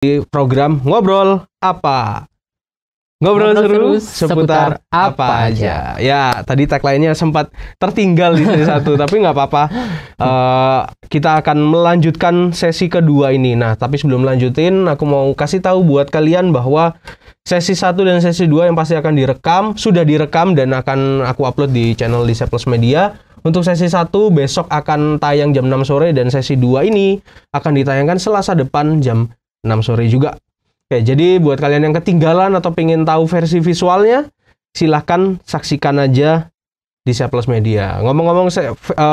di program Ngobrol Apa. Ngobrol seru seputar apa aja. Ya, tadi tagline-nya sempat tertinggal di sesi 1, tapi nggak apa-apa. Kita akan melanjutkan sesi kedua ini. Nah, tapi sebelum lanjutin, aku mau kasih tahu buat kalian bahwa sesi 1 dan sesi 2 yang pasti akan direkam, sudah direkam dan akan aku upload di channel Lisa Plus Media. Untuk sesi 1 besok akan tayang jam 6 sore dan sesi 2 ini akan ditayangkan Selasa depan jam 6 sore juga. Oke, jadi buat kalian yang ketinggalan atau pengen tahu versi visualnya, silahkan saksikan aja di Lisa Plus Media. Ngomong-ngomong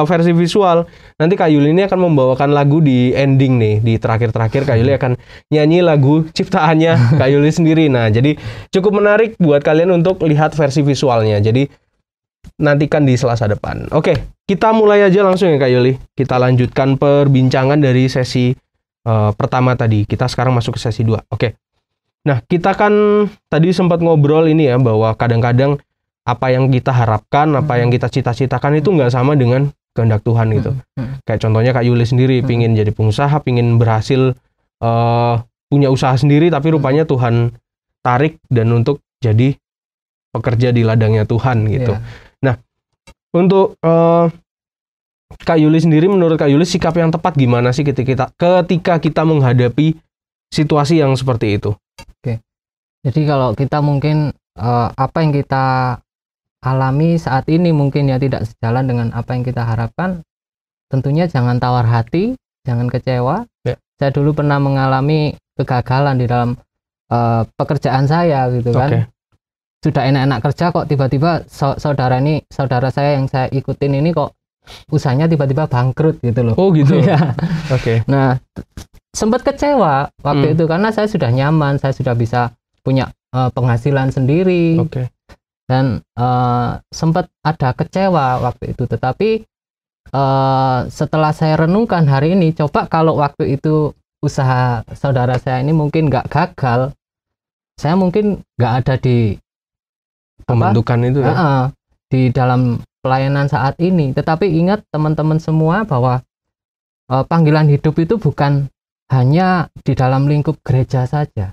versi visual, nanti Kak Yuli ini akan membawakan lagu di ending nih, di terakhir-terakhir Kak Yuli akan nyanyi lagu ciptaannya Kak Yuli sendiri. Nah, jadi cukup menarik buat kalian untuk lihat versi visualnya. Jadi nantikan di Selasa depan. Oke, kita mulai aja langsung ya Kak Yuli. Kita lanjutkan perbincangan dari sesi pertama tadi. Kita sekarang masuk ke sesi 2. Oke. Nah, kita kan tadi sempat ngobrol ini ya, bahwa kadang-kadang apa yang kita harapkan, apa yang kita cita-citakan itu nggak sama dengan kehendak Tuhan gitu. Kayak contohnya Kak Yuli sendiri, pingin jadi pengusaha, pingin berhasil punya usaha sendiri, tapi rupanya Tuhan tarik dan untuk jadi pekerja di ladangnya Tuhan gitu. Nah, untuk Kak Yuli sendiri, menurut Kak Yuli sikap yang tepat gimana sih ketika kita menghadapi situasi yang seperti itu? Oke, jadi kalau kita mungkin apa yang kita alami saat ini mungkin ya tidak sejalan dengan apa yang kita harapkan, tentunya jangan tawar hati, jangan kecewa. Saya dulu pernah mengalami kegagalan di dalam pekerjaan saya gitu kan. Sudah enak-enak kerja kok tiba-tiba saudara saya yang saya ikutin ini kok usahanya tiba-tiba bangkrut gitu loh. Oh gitu. Ya. Nah, sempat kecewa waktu itu karena saya sudah nyaman, saya sudah bisa punya penghasilan sendiri. Dan sempat ada kecewa waktu itu. Tetapi setelah saya renungkan hari ini, coba kalau waktu itu usaha saudara saya ini mungkin nggak gagal, saya mungkin nggak ada di pembentukan itu ya, di dalam pelayanan saat ini. Tetapi ingat teman-teman semua bahwa panggilan hidup itu bukan hanya di dalam lingkup gereja saja.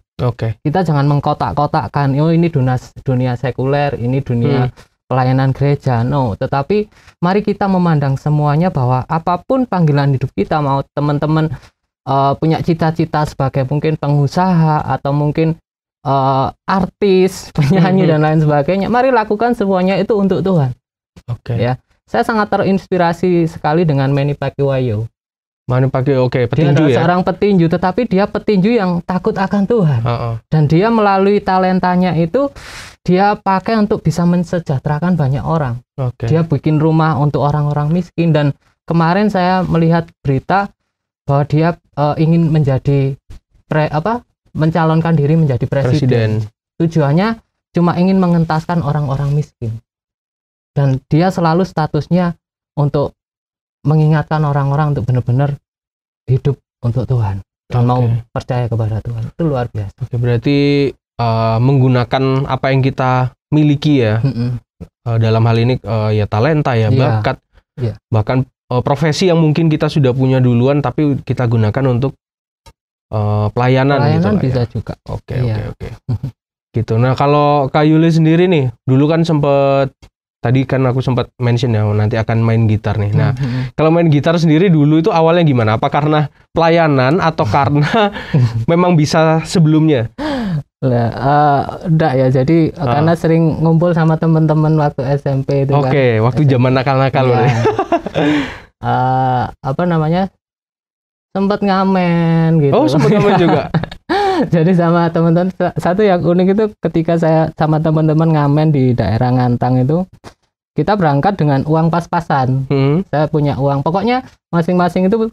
Kita jangan mengkotak-kotakkan, oh ini dunia sekuler, ini dunia pelayanan gereja. No, tetapi mari kita memandang semuanya bahwa apapun panggilan hidup kita, mau teman-teman punya cita-cita sebagai mungkin pengusaha atau mungkin artis, penyanyi dan lain sebagainya, mari lakukan semuanya itu untuk Tuhan. Ya, saya sangat terinspirasi sekali dengan Manny Pacquiao. Petinju dia seorang petinju, tetapi dia petinju yang takut akan Tuhan. Dan dia melalui talentanya itu dia pakai untuk bisa mensejahterakan banyak orang. Dia bikin rumah untuk orang-orang miskin, dan kemarin saya melihat berita bahwa dia ingin menjadi mencalonkan diri menjadi presiden. Tujuannya cuma ingin mengentaskan orang-orang miskin. Dan dia selalu statusnya untuk mengingatkan orang-orang untuk benar-benar hidup untuk Tuhan dan mau percaya kepada Tuhan. Itu luar biasa. Berarti menggunakan apa yang kita miliki ya, dalam hal ini ya talenta ya, bakat, bahkan profesi yang mungkin kita sudah punya duluan tapi kita gunakan untuk pelayanan gitu bisa ya. Juga. Oke. Gitu. Nah, kalau Kak Yuli sendiri nih, dulu kan sempet, tadi kan aku sempat mention ya, nanti akan main gitar nih. Nah, kalau main gitar sendiri dulu itu awalnya gimana? Apa karena pelayanan atau karena memang bisa sebelumnya? Enggak ya, jadi karena sering ngumpul sama teman-teman waktu SMP itu kan. Waktu zaman nakal-nakal loh. Sempat ngamen gitu. Oh, sempat ngamen juga. Jadi sama teman-teman, satu yang unik itu ketika saya sama teman-teman ngamen di daerah Ngantang itu, kita berangkat dengan uang pas-pasan. Saya punya uang, pokoknya masing-masing itu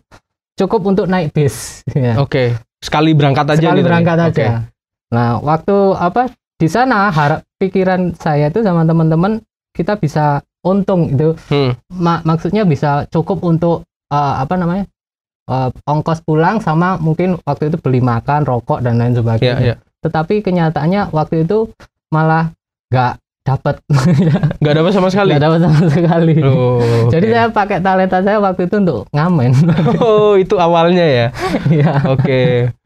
cukup untuk naik bis. Ya. Sekali berangkat aja. Aja. Nah, waktu di sana pikiran saya itu sama teman-teman kita bisa untung itu. Maksudnya bisa cukup untuk ongkos pulang sama mungkin waktu itu beli makan, rokok dan lain sebagainya. Tetapi kenyataannya waktu itu malah nggak dapat. Nggak dapat sama sekali. Jadi saya pakai talenta saya waktu itu untuk ngamen. Oh, itu awalnya ya.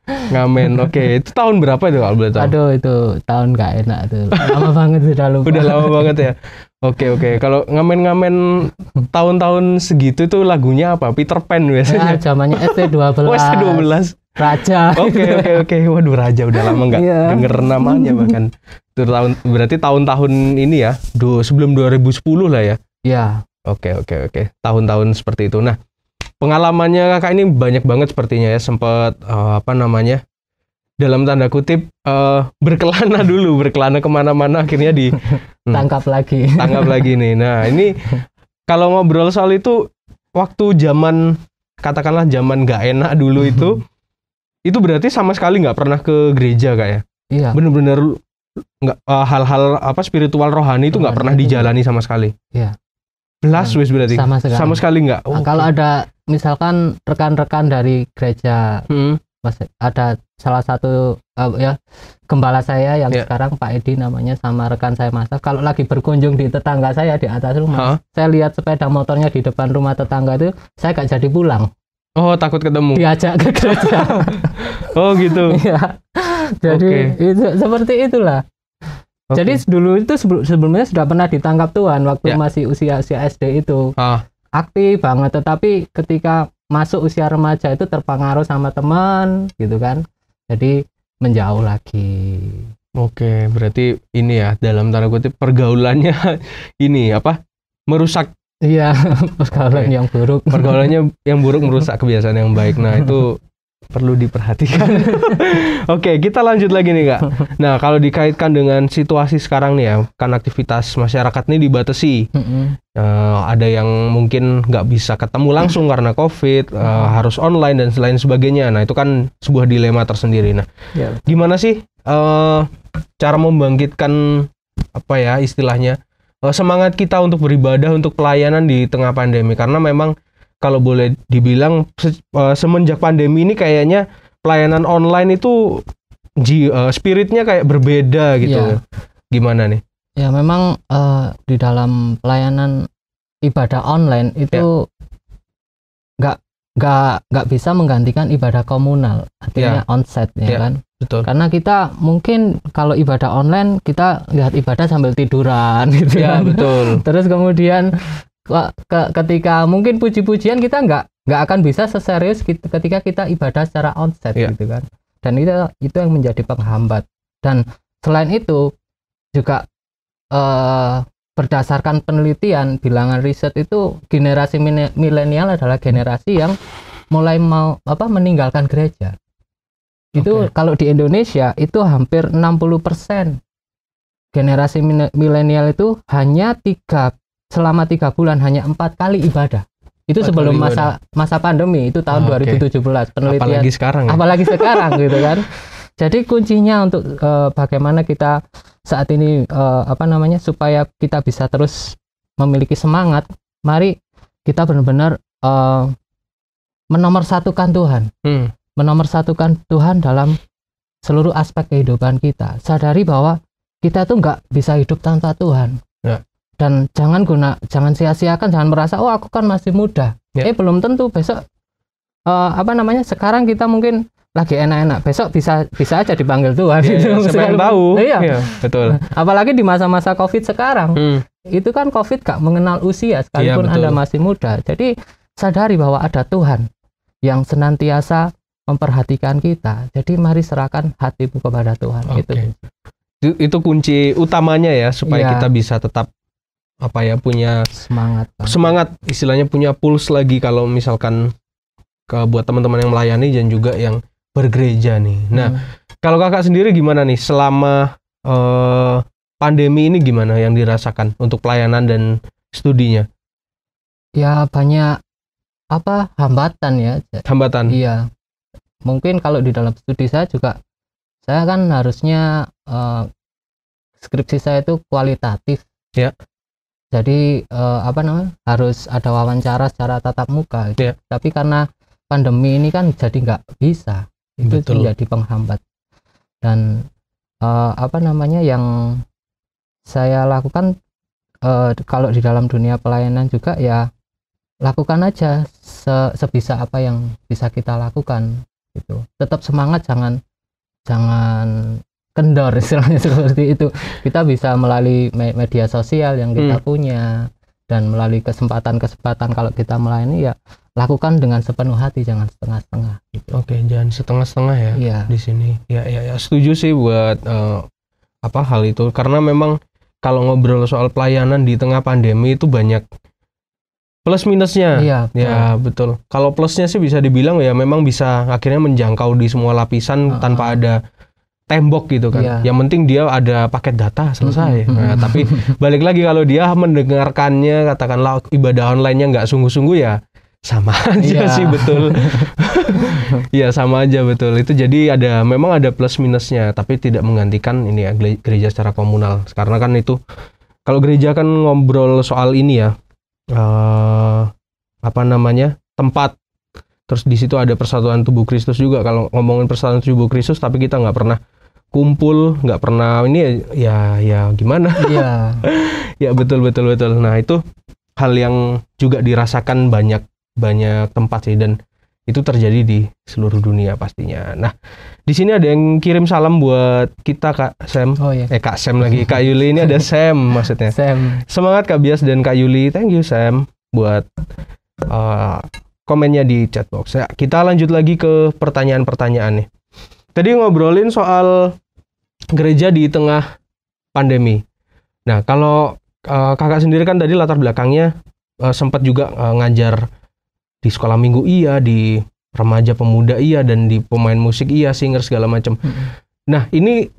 Ngamen. Oke, itu tahun berapa itu kalau boleh tahu? Aduh, itu tahun nggak enak tuh. Lama banget sudah lupa. Udah lama banget ya. Oke. Kalau ngamen-ngamen tahun-tahun segitu tuh lagunya apa? Peter Pan biasanya. Zamannya ST12. Oh, ST12. Raja. Oke. Waduh, Raja udah lama nggak denger namanya bahkan. Itu berarti tahun-tahun ini ya. Sebelum 2010 lah ya. Iya. Oke. Tahun-tahun seperti itu. Nah, pengalamannya kakak ini banyak banget sepertinya ya. Sempat dalam tanda kutip berkelana kemana-mana, akhirnya tangkap lagi nih. Nah, ini kalau ngobrol soal itu waktu katakanlah zaman nggak enak dulu itu berarti sama sekali nggak pernah ke gereja kak ya? Iya. Bener-bener nggak hal-hal spiritual rohani itu nggak pernah dijalani sama sekali. Iya. Belas wes berarti sama sekali nggak. Kalau ada misalkan rekan-rekan dari gereja, ada salah satu gembala saya yang sekarang Pak Edi namanya, sama rekan saya Mas. Kalau lagi berkunjung di tetangga saya di atas rumah, saya lihat sepeda motornya di depan rumah tetangga itu, saya gak jadi pulang. Oh, takut ketemu. Diajak ke gereja. Oh gitu. Iya. Jadi itu seperti itulah. Jadi dulu itu sebelumnya sudah pernah ditangkap Tuhan waktu masih usia SD itu. Aktif banget, tetapi ketika masuk usia remaja itu terpengaruh sama teman gitu kan, jadi menjauh lagi. Oke, berarti ini ya dalam tanda kutip pergaulannya ini merusak. Iya, pergaulan yang buruk. Pergaulannya yang buruk merusak kebiasaan yang baik. Nah, itu perlu diperhatikan. Oke, kita lanjut lagi nih kak. Nah, kalau dikaitkan dengan situasi sekarang nih ya, kan aktivitas masyarakat ini dibatasi. Ada yang mungkin nggak bisa ketemu langsung karena COVID, harus online dan lain sebagainya. Nah, itu kan sebuah dilema tersendiri. Nah, gimana sih cara membangkitkan istilahnya semangat kita untuk beribadah, untuk pelayanan di tengah pandemi? Karena memang kalau boleh dibilang semenjak pandemi ini kayaknya pelayanan online itu spiritnya kayak berbeda gitu. Gimana nih? Ya memang di dalam pelayanan ibadah online itu nggak bisa menggantikan ibadah komunal, artinya onsite kan. Betul. Karena kita mungkin kalau ibadah online kita lihat ibadah sambil tiduran gitu kan. Betul. Terus kemudian ketika mungkin puji-pujian kita nggak akan bisa seserius ketika kita ibadah secara onsite gitu kan. Dan itu yang menjadi penghambat. Dan selain itu juga berdasarkan penelitian, bilangan riset itu generasi milenial adalah generasi yang mulai meninggalkan gereja. Itu kalau di Indonesia itu hampir 60%. Generasi milenial itu hanya selama 3 bulan hanya 4 kali ibadah. Itu sebelum masa pandemi, itu tahun 2017 penelitian. Apalagi sekarang gitu kan. Jadi kuncinya untuk bagaimana kita saat ini supaya kita bisa terus memiliki semangat, mari kita benar-benar menomorsatukan Tuhan. Menomorsatukan Tuhan dalam seluruh aspek kehidupan kita. Sadari bahwa kita tuh nggak bisa hidup tanpa Tuhan. Dan jangan sia-siakan, jangan merasa aku kan masih muda. Belum tentu besok sekarang kita mungkin lagi enak-enak, besok bisa aja dipanggil Tuhan. Siapa yang tahu? Iya, betul. Apalagi di masa-masa COVID sekarang. Itu kan COVID gak mengenal usia sekalipun Anda masih muda. Jadi sadari bahwa ada Tuhan yang senantiasa memperhatikan kita. Jadi mari serahkan hatimu kepada Tuhan. Itu kunci utamanya ya, supaya kita bisa tetap punya semangat, istilahnya punya puls lagi kalau misalkan buat teman-teman yang melayani dan juga yang bergereja nih. Nah, kalau kakak sendiri gimana nih selama pandemi ini, gimana yang dirasakan untuk pelayanan dan studinya? Ya banyak hambatan ya. Hambatan. Iya. Mungkin kalau di dalam studi saya juga, saya kan harusnya skripsi saya itu kualitatif. Jadi harus ada wawancara secara tatap muka. Tapi karena pandemi ini kan jadi nggak bisa. Itu menjadi penghambat. Dan yang saya lakukan kalau di dalam dunia pelayanan juga ya lakukan aja sebisa apa yang bisa kita lakukan. gitu. Tetap semangat, jangan kendor istilahnya seperti itu. Kita bisa melalui media sosial yang kita punya, dan melalui kesempatan kalau kita melayani ya lakukan dengan sepenuh hati, jangan setengah-setengah gitu. Oke, jangan setengah-setengah ya. Iya. Di sini. Ya, setuju sih buat hal itu, karena memang kalau ngobrol soal pelayanan di tengah pandemi itu banyak plus minusnya. Iya, ya betul. Kalau plusnya sih bisa dibilang ya memang bisa akhirnya menjangkau di semua lapisan tanpa ada tembok gitu kan. Iya. Yang penting dia ada paket data selesai. Nah, tapi balik lagi kalau dia mendengarkannya katakanlah ibadah online-nya nggak sungguh-sungguh ya sama aja sih, betul. Iya, sama aja, betul. Itu jadi memang ada plus minusnya, tapi tidak menggantikan ini ya gereja secara komunal. Karena kan itu kalau gereja kan ngobrol soal ini ya, tempat. Terus di situ ada persatuan tubuh Kristus juga. Kalau ngomongin persatuan tubuh Kristus, tapi kita nggak pernah kumpul, nggak pernah ini ya gimana? Iya. Ya betul. Nah itu hal yang juga dirasakan banyak tempat sih, dan itu terjadi di seluruh dunia pastinya. Nah di sini ada yang kirim salam buat kita, Kak Sam. Oh iya. Kak Sam lagi, Kak Yuli, ini ada Sam maksudnya. Sam. Semangat Kak Bias dan Kak Yuli. Thank you Sam buat komennya di chatbox. Ya, kita lanjut lagi ke pertanyaan-pertanyaan nih. Tadi ngobrolin soal gereja di tengah pandemi. Nah, kalau kakak sendiri kan tadi latar belakangnya sempat juga ngajar di sekolah minggu iya, di remaja pemuda iya, dan di pemain musik iya, singer segala macam. Nah, ini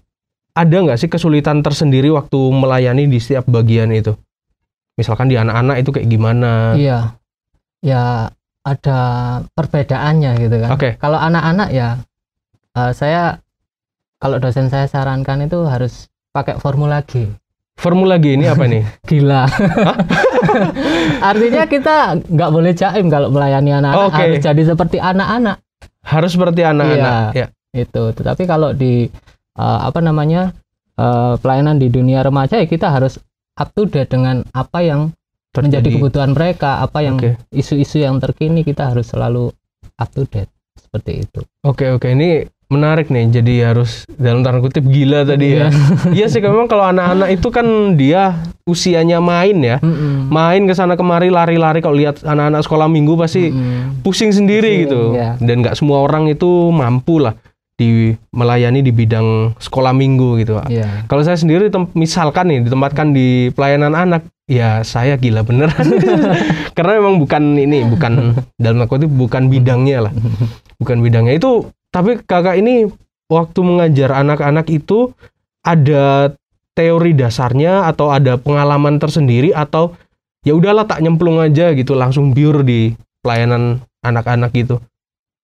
ada nggak sih kesulitan tersendiri waktu melayani di setiap bagian itu? Misalkan di anak-anak itu kayak gimana? Iya, ya ada perbedaannya gitu kan. Oke. Kalau anak-anak ya, kalau dosen saya sarankan itu harus pakai Formula G. Formula G ini apa nih? Gila. Artinya kita nggak boleh jaim kalau melayani anak-anak. Harus jadi seperti anak-anak. Harus seperti anak-anak. Iya, itu. Tetapi kalau di pelayanan di dunia remaja ya kita harus up to date dengan apa yang menjadi kebutuhan mereka, apa yang isu-isu yang terkini, kita harus selalu up to date seperti itu. Oke, ini menarik nih. Jadi harus dalam tanda kutip gila tadi ya. Iya sih, memang kalau anak-anak itu kan dia usianya main ya. Main ke sana kemari, lari-lari. Kalau lihat anak-anak sekolah minggu pasti pusing sendiri gitu. Yeah. Dan nggak semua orang itu mampu lah melayani di bidang sekolah minggu gitu. Yeah. Kalau saya sendiri misalkan nih ditempatkan di pelayanan anak, ya saya gila beneran. Karena memang bukan dalam tanda kutip bukan bidangnya lah. Bukan bidangnya itu. Tapi kakak ini waktu mengajar anak-anak itu ada teori dasarnya atau ada pengalaman tersendiri, atau ya udahlah tak nyemplung aja gitu langsung pure di pelayanan anak-anak gitu?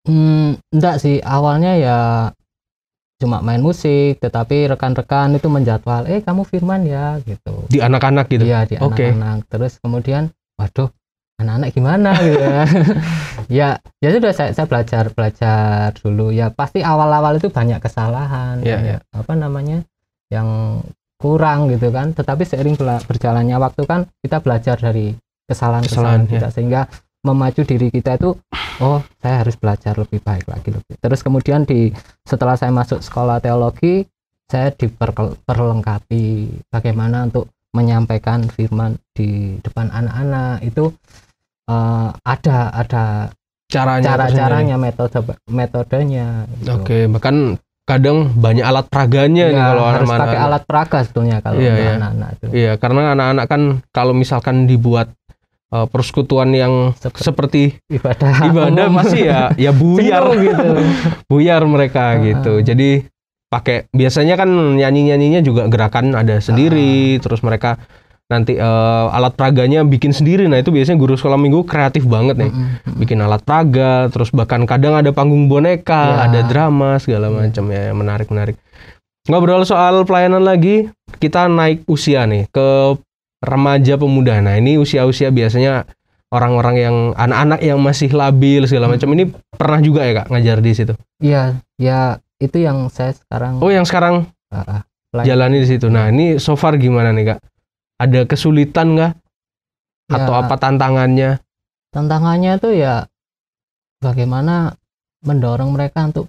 Enggak sih, awalnya ya cuma main musik, tetapi rekan-rekan itu menjadwal, kamu firman ya gitu. Di anak-anak gitu? Iya, di anak-anak. Terus kemudian, waduh, anak-anak gimana gitu ya. Ya sudah, saya belajar dulu. Ya pasti awal-awal itu banyak kesalahan, yang kurang gitu kan. Tetapi seiring berjalannya waktu kan kita belajar dari kesalahan kita, sehingga memacu diri kita itu, saya harus belajar lebih baik lagi. Terus kemudian setelah saya masuk sekolah teologi, saya diperlengkapi bagaimana untuk menyampaikan firman di depan anak-anak. Itu ada caranya, metodenya gitu. Oke, bahkan kadang banyak alat peraganya nih kalau harus pakai alat peraga sebetulnya kalau anak-anak itu. Iya, karena anak-anak kan kalau misalkan dibuat persekutuan yang seperti ibadah masih ya buyar gitu. Buyar mereka gitu. Jadi biasanya kan nyanyinya juga gerakan ada sendiri, terus mereka nanti alat peraganya bikin sendiri. Nah itu biasanya guru sekolah minggu kreatif banget nih, bikin alat peraga, terus bahkan kadang ada panggung boneka, ada drama segala macam ya, menarik. Ngobrol soal pelayanan lagi, kita naik usia nih ke remaja pemuda. Nah ini usia-usia biasanya orang-orang yang anak-anak yang masih labil segala macam. Ini pernah juga ya Kak ngajar di situ? Iya, ya itu yang saya sekarang. Oh yang sekarang jalani di situ. Nah ini so far gimana nih Kak? Ada kesulitan nggak? Atau apa tantangannya? Tantangannya tuh ya bagaimana mendorong mereka untuk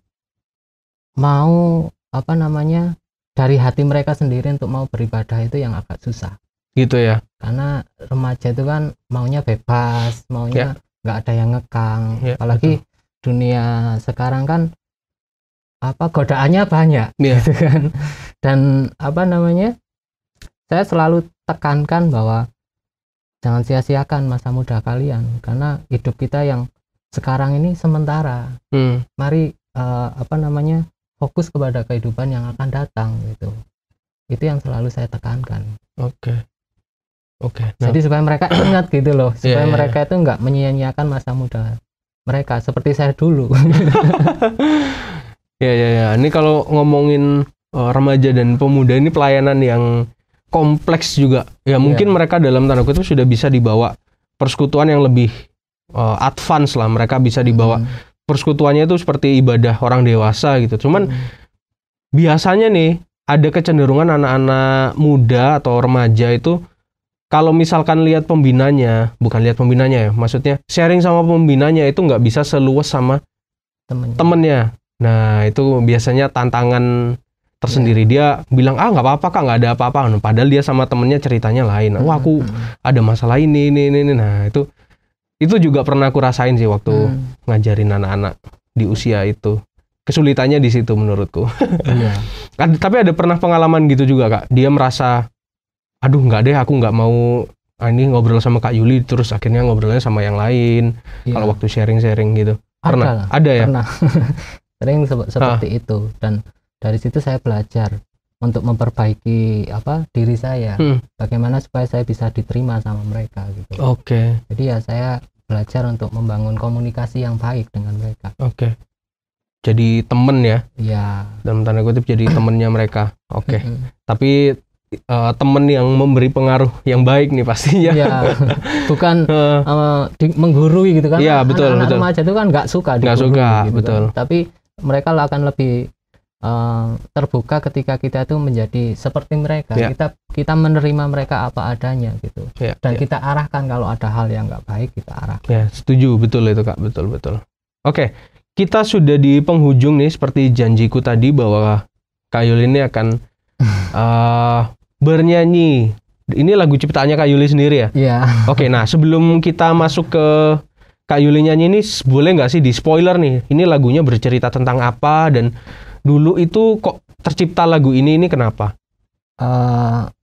mau dari hati mereka sendiri untuk mau beribadah itu yang agak susah. Gitu ya. Karena remaja itu kan maunya bebas, maunya nggak ada yang ngekang. Apalagi dunia sekarang kan godaannya banyak, gitu kan. Dan saya selalu tekankan bahwa jangan sia-siakan masa muda kalian, karena hidup kita yang sekarang ini sementara. Mari fokus kepada kehidupan yang akan datang, gitu. Itu yang selalu saya tekankan. Oke. Jadi supaya mereka ingat gitu loh, supaya mereka itu nggak menyia-nyiakan masa muda mereka seperti saya dulu. Ya. Ini kalau ngomongin remaja dan pemuda ini pelayanan yang kompleks juga. Ya mungkin mereka dalam tanda kutip sudah bisa dibawa persekutuan yang lebih advance lah. Mereka bisa dibawa persekutuannya itu seperti ibadah orang dewasa gitu. Cuman biasanya nih ada kecenderungan anak-anak muda atau remaja itu kalau misalkan lihat pembinanya, bukan lihat pembinanya ya, maksudnya sharing sama pembinanya itu nggak bisa seluas sama temennya. Nah itu biasanya tantangan tersendiri. Dia bilang nggak apa-apa kak, nggak ada apa-apa. Padahal dia sama temennya ceritanya lain. Wah aku ada masalah ini. Nah itu juga pernah aku rasain sih waktu ngajarin anak-anak di usia itu. Kesulitannya di situ menurutku. Tapi ada pernah pengalaman gitu juga kak. Dia merasa aduh nggak deh, aku nggak mau ini ngobrol sama Kak Yuli terus akhirnya ngobrolnya sama yang lain. Kalau waktu sharing gitu pernah ada ya. Pernah. Sering seperti itu, dan dari situ saya belajar untuk memperbaiki diri saya, bagaimana supaya saya bisa diterima sama mereka gitu. Jadi ya saya belajar untuk membangun komunikasi yang baik dengan mereka. Jadi temen ya. Dalam tanda kutip jadi temennya mereka. Tapi temen yang memberi pengaruh yang baik nih pastinya. Bukan menggurui gitu kan. Betul. Anak remaja itu kan nggak suka gitu betul. Kan. Tapi mereka akan lebih terbuka ketika kita itu menjadi seperti mereka. Kita menerima mereka apa adanya gitu. Dan kita arahkan kalau ada hal yang nggak baik, kita arahkan. Setuju, betul itu kak, betul. Oke, kita sudah di penghujung nih, seperti janjiku tadi bahwa Kak Yuli ini akan bernyanyi. Ini lagu ciptaannya Kak Yuli sendiri ya? Oke, nah sebelum kita masuk ke Kak Yuli nyanyi ini, boleh nggak sih di spoiler nih, ini lagunya bercerita tentang apa, dan dulu itu kok tercipta lagu ini kenapa?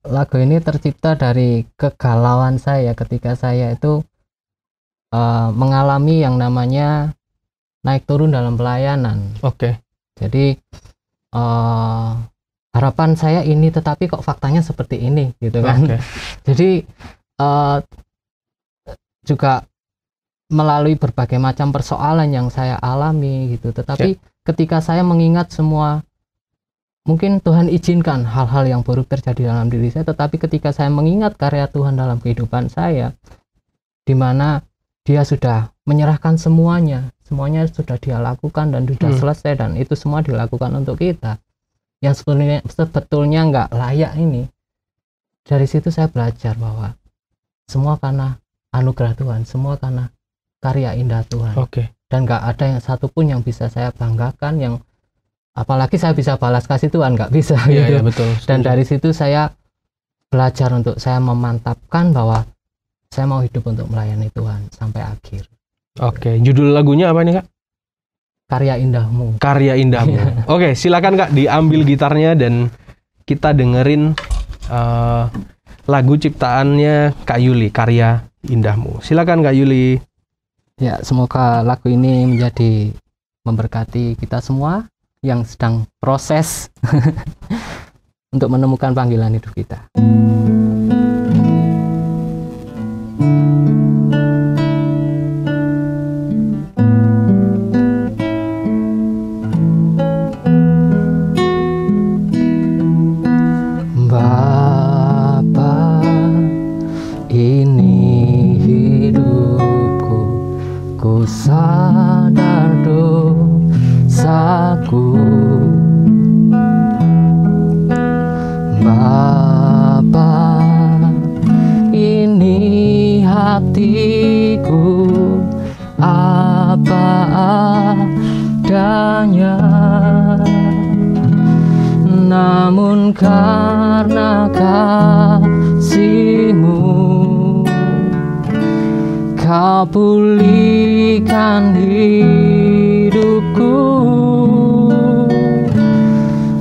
Lagu ini tercipta dari kegalauan saya ketika saya itu mengalami yang namanya naik turun dalam pelayanan. Jadi harapan saya ini, tetapi kok faktanya seperti ini gitu kan. Jadi juga melalui berbagai macam persoalan yang saya alami gitu. Tetapi ketika saya mengingat semua, mungkin Tuhan izinkan hal-hal yang buruk terjadi dalam diri saya, tetapi ketika saya mengingat karya Tuhan dalam kehidupan saya, di mana Dia sudah menyerahkan semuanya sudah Dia lakukan dan sudah selesai, dan itu semua dilakukan untuk kita yang sebetulnya nggak layak ini. Dari situ saya belajar bahwa semua karena anugerah Tuhan, semua karena karya indah Tuhan. Dan nggak ada yang satupun yang bisa saya banggakan, yang apalagi saya bisa balas kasih Tuhan, nggak bisa gitu. Betul. Dan dari situ saya belajar untuk saya memantapkan bahwa saya mau hidup untuk melayani Tuhan sampai akhir. Judul lagunya apa nih kak? Karya Indahmu. Karya Indahmu. Silakan kak diambil gitarnya dan kita dengerin lagu ciptaannya Kak Yuli, Karya Indahmu. Silakan Kak Yuli. Ya, semoga lagu ini menjadi memberkati kita semua yang sedang proses untuk menemukan panggilan hidup kita. Sadar dosaku, Bapa, ini hatiku, apa namun karena kasih-Mu Kau pulihkan hidupku,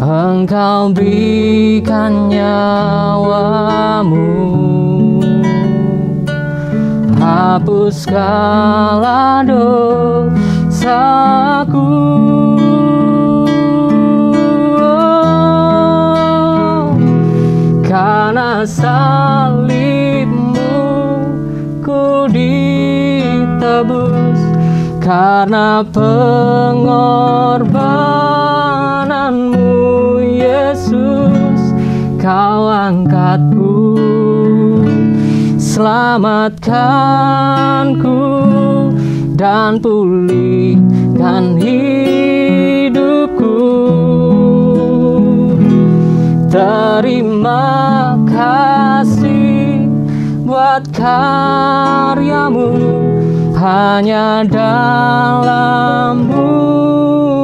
Engkau berikan nyawa-Mu, hapus segala dosaku. Karena salib-Mu ku ditebus, karena pengorbanan-Mu Yesus, Kau angkatku, selamatkanku dan pulihkan hidupku. Terima kasih buat karya-Mu, hanya dalam-Mu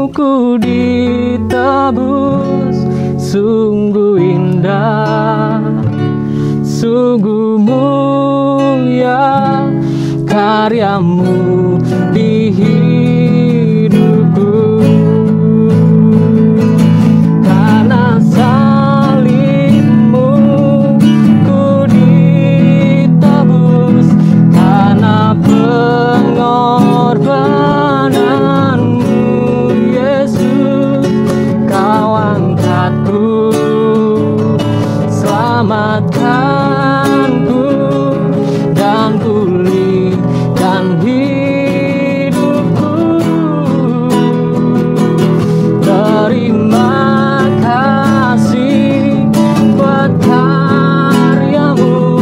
ku ditebus. Sungguh indah, sungguh mulia karya-Mu di hidupku. Karena salib-Mu ku ditebus, karena pengorbanan-Mu Yesus, Kau angkatku, selamatkanku dan pulihkan hidupku. Terima kasih buat karya-Mu,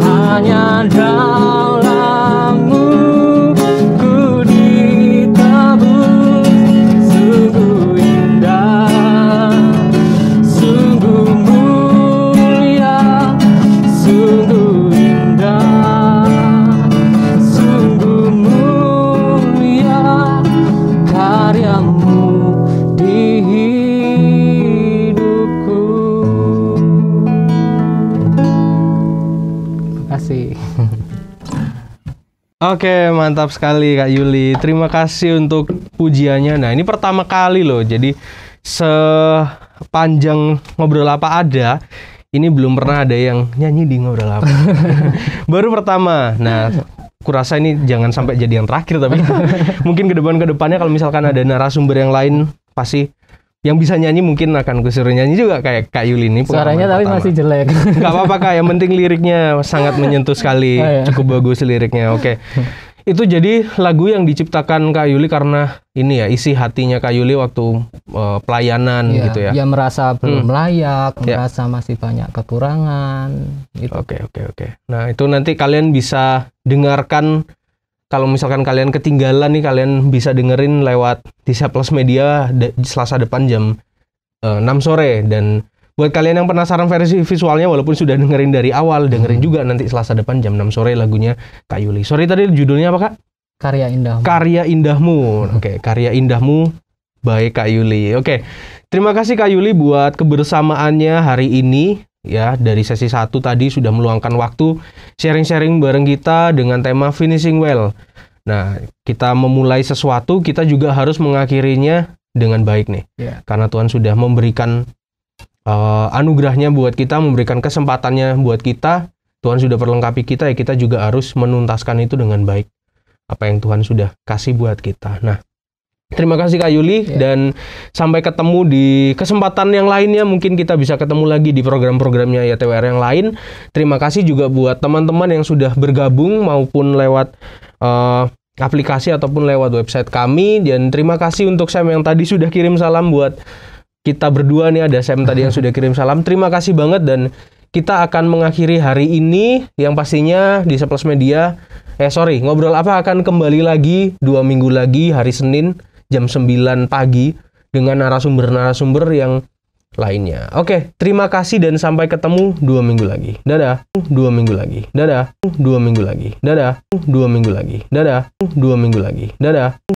hanya dalam-Mu ku ditebus. Sungguh indah, sungguh mulia, sungguh indah, sungguh mulia karya-Mu di hidupku. Terima kasih. Oke, mantap sekali Kak Yuli. Terima kasih untuk pujiannya. Nah, ini pertama kali loh. Jadi sepanjang Ngobrol Apa Ada, ini belum pernah ada yang nyanyi di Ngobrol Apa. Baru pertama. Nah, kurasa ini jangan sampai jadi yang terakhir, tapi mungkin ke depannya kalau misalkan ada narasumber yang lain, pasti yang bisa nyanyi mungkin akan kusuruh nyanyi juga kayak Kak Yuli ini. Suaranya tapi masih jelek. Gak apa-apa Kak, yang penting liriknya sangat menyentuh sekali. Cukup bagus liriknya. Oke. Itu jadi lagu yang diciptakan Kak Yuli karena ini ya, isi hatinya Kak Yuli waktu pelayanan gitu ya. Dia merasa belum layak, merasa masih banyak kekurangan gitu. Oke. Nah, itu nanti kalian bisa dengarkan. Kalau misalkan kalian ketinggalan nih, kalian bisa dengerin lewat Disa Plus Media Selasa depan jam 6 sore. Dan buat kalian yang penasaran versi visualnya, walaupun sudah dengerin dari awal, dengerin juga nanti Selasa depan jam 6 sore lagunya Kak Yuli. Sorry, tadi judulnya apa Kak? Karya Indahmu. Karya Indahmu. Oke, Karya Indahmu by Kak Yuli. Oke, terima kasih Kak Yuli buat kebersamaannya hari ini. Ya, dari sesi 1 tadi sudah meluangkan waktu sharing-sharing bareng kita dengan tema Finishing Well. Nah, kita memulai sesuatu, kita juga harus mengakhirinya dengan baik nih. Karena Tuhan sudah memberikan anugerahnya buat kita, memberikan kesempatannya buat kita. Tuhan sudah perlengkapi kita, ya kita juga harus menuntaskan itu dengan baik. Apa yang Tuhan sudah kasih buat kita. Nah, terima kasih Kak Yuli, dan sampai ketemu di kesempatan yang lainnya. Mungkin kita bisa ketemu lagi di program-programnya YTWR yang lain. Terima kasih juga buat teman-teman yang sudah bergabung maupun lewat aplikasi ataupun lewat website kami. Dan terima kasih untuk Sam yang tadi sudah kirim salam buat kita berdua nih. Ada Sam tadi yang sudah kirim salam. Terima kasih banget, dan kita akan mengakhiri hari ini yang pastinya di Plus Media. Ngobrol Apa akan kembali lagi 2 minggu lagi hari Senin jam 9 pagi dengan narasumber-narasumber yang lainnya. Oke, terima kasih dan sampai ketemu 2 minggu lagi. Dadah. 2 minggu lagi. Dadah. 2 minggu lagi. Dadah. 2 minggu lagi. Dadah. 2 minggu lagi. Dadah.